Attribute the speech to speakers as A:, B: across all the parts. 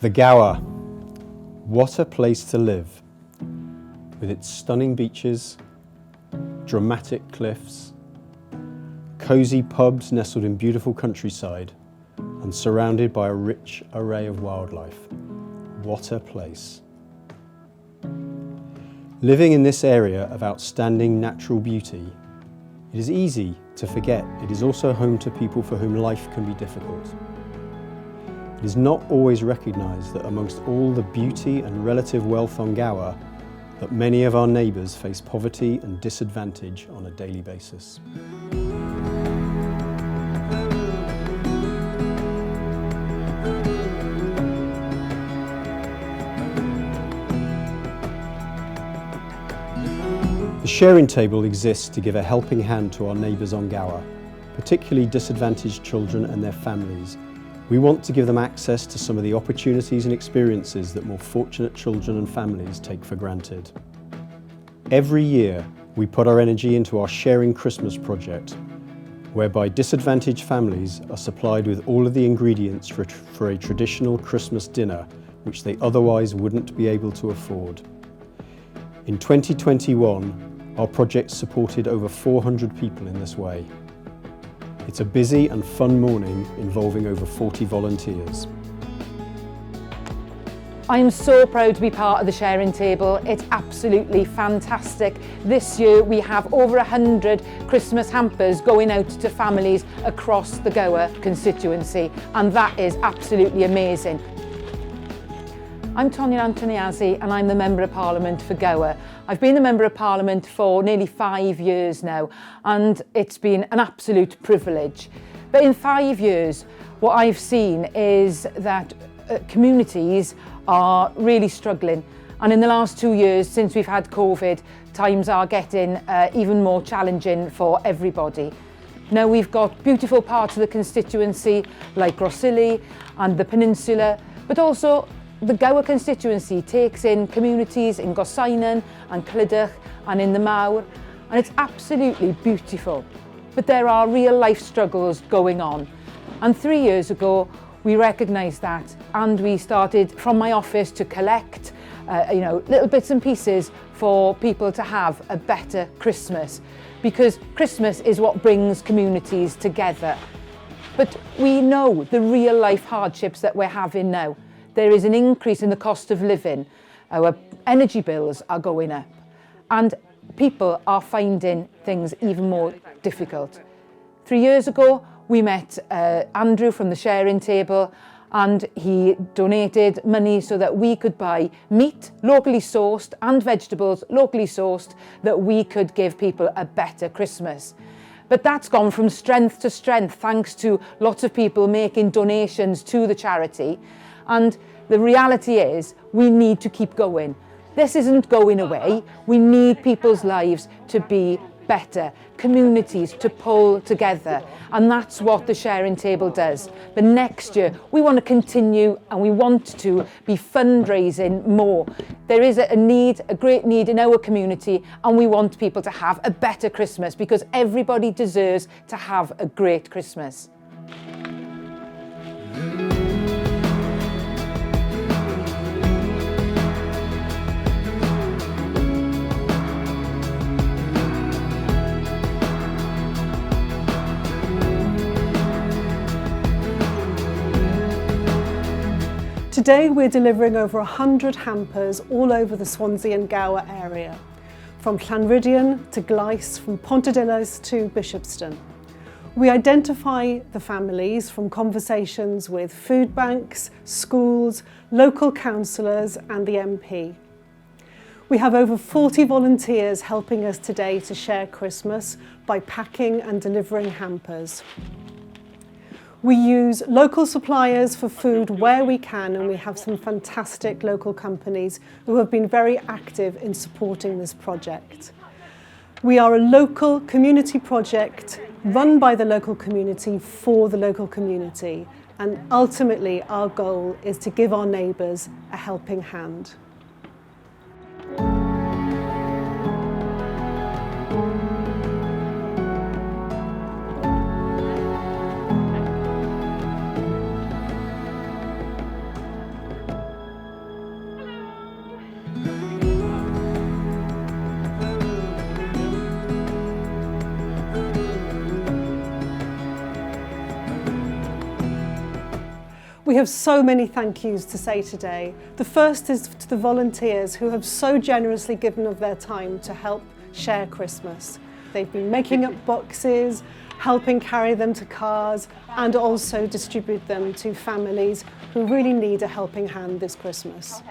A: The Gower. What a place to live, with its stunning beaches, dramatic cliffs, cosy pubs nestled in beautiful countryside and surrounded by a rich array of wildlife. What a place. Living in this area of outstanding natural beauty, it is easy to forget it is also home to people for whom life can be difficult. It is not always recognised that amongst all the beauty and relative wealth on Gower, that many of our neighbours face poverty and disadvantage on a daily basis. The sharing table exists to give a helping hand to our neighbours on Gower, particularly disadvantaged children and their families. We want to give them access to some of the opportunities and experiences that more fortunate children and families take for granted. Every year, we put our energy into our Sharing Christmas project, whereby disadvantaged families are supplied with all of the ingredients for a traditional Christmas dinner, which they otherwise wouldn't be able to afford. In 2021, our project supported over 400 people in this way. It's a busy and fun morning involving over 40 volunteers.
B: I'm so proud to be part of the sharing table. It's absolutely fantastic. This year we have over 100 Christmas hampers going out to families across the Gower constituency, and that is absolutely amazing. I'm Tonya Antoniazzi and I'm the Member of Parliament for Gower. I've been the Member of Parliament for nearly 5 years now, and it's been an absolute privilege. But in 5 years, what I've seen is that communities are really struggling. And in the last 2 years, since we've had COVID, times are getting even more challenging for everybody. Now we've got beautiful parts of the constituency like Grossilly and the Peninsula, but also the Gower constituency takes in communities in Gorsainon and Clydach and in the Mawr, and it's absolutely beautiful. But there are real life struggles going on. And 3 years ago, we recognised that, and we started from my office to collect little bits and pieces for people to have a better Christmas, because Christmas is what brings communities together. But we know the real life hardships that we're having now. There is an increase in the cost of living, our energy bills are going up, and people are finding things even more difficult. 3 years ago, we met Andrew from the sharing table, and he donated money so that we could buy meat locally sourced and vegetables locally sourced, that we could give people a better Christmas. But that's gone from strength to strength thanks to lots of people making donations to the charity. And the reality is we need to keep going. This isn't going away. We need people's lives to be better, communities to pull together, and that's what the sharing table does. But next year we want to continue, and we want to be fundraising more. There is a great need in our community, and we want people to have a better Christmas, because everybody deserves to have a great Christmas.
C: Today we're delivering over 100 hampers all over the Swansea and Gower area, from Llanryddion to Gleis, from Pontydynnes to Bishopston. We identify the families from conversations with food banks, schools, local councillors and the MP. We have over 40 volunteers helping us today to share Christmas by packing and delivering hampers. We use local suppliers for food where we can, and we have some fantastic local companies who have been very active in supporting this project. We are a local community project run by the local community for the local community, and ultimately our goal is to give our neighbours a helping hand. We have so many thank yous to say today. The first is to the volunteers who have so generously given of their time to help share Christmas. They've been making up boxes, helping carry them to cars, and also distribute them to families who really need a helping hand this Christmas.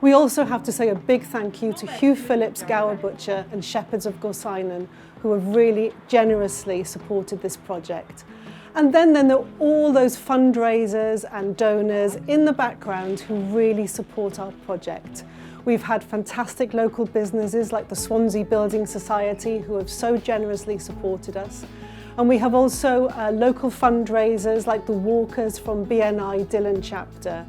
C: We also have to say a big thank you to Hugh Phillips, Gower Butcher and Shepherds of Gorsinon, who have really generously supported this project. And then there are all those fundraisers and donors in the background who really support our project. We've had fantastic local businesses like the Swansea Building Society who have so generously supported us. And we have also local fundraisers like the Walkers from BNI Dillon chapter.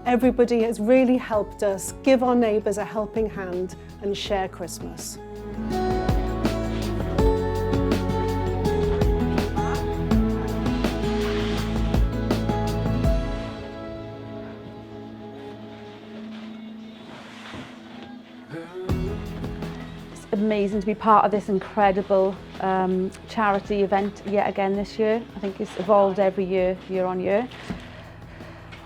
C: Everybody has really helped us give our neighbours a helping hand and share Christmas.
D: Amazing to be part of this incredible charity event yet again this year. I think it's evolved every year, year on year.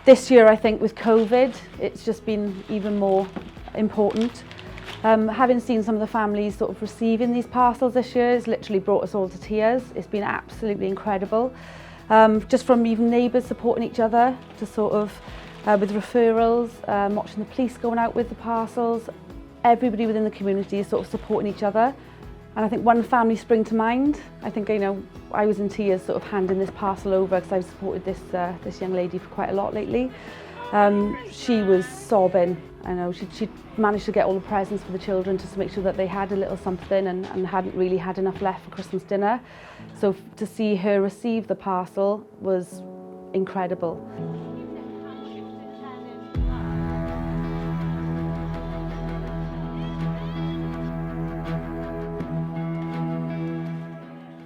D: This year, I think with COVID, it's just been even more important. Having seen some of the families sort of receiving these parcels this year has literally brought us all to tears. It's been absolutely incredible. Just from even neighbours supporting each other to sort of with referrals, watching the police going out with the parcels. Everybody within the community is sort of supporting each other, and I think one family spring to mind. I think, you know, I was in tears sort of handing this parcel over because I've supported this young lady for quite a lot lately. She was sobbing. I know she managed to get all the presents for the children just to make sure that they had a little something and hadn't really had enough left for Christmas dinner. So to see her receive the parcel was incredible.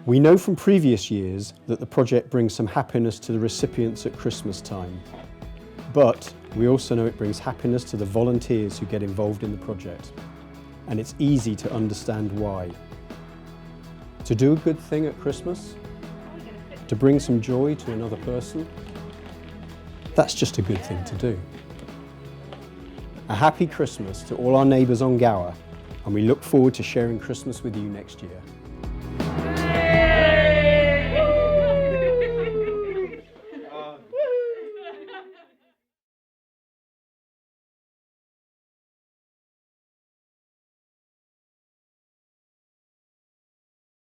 A: We know from previous years that the project brings some happiness to the recipients at Christmas time. But we also know it brings happiness to the volunteers who get involved in the project. And it's easy to understand why. To do a good thing at Christmas, to bring some joy to another person, that's just a good thing to do. A happy Christmas to all our neighbours on Gower, and we look forward to sharing Christmas with you next year.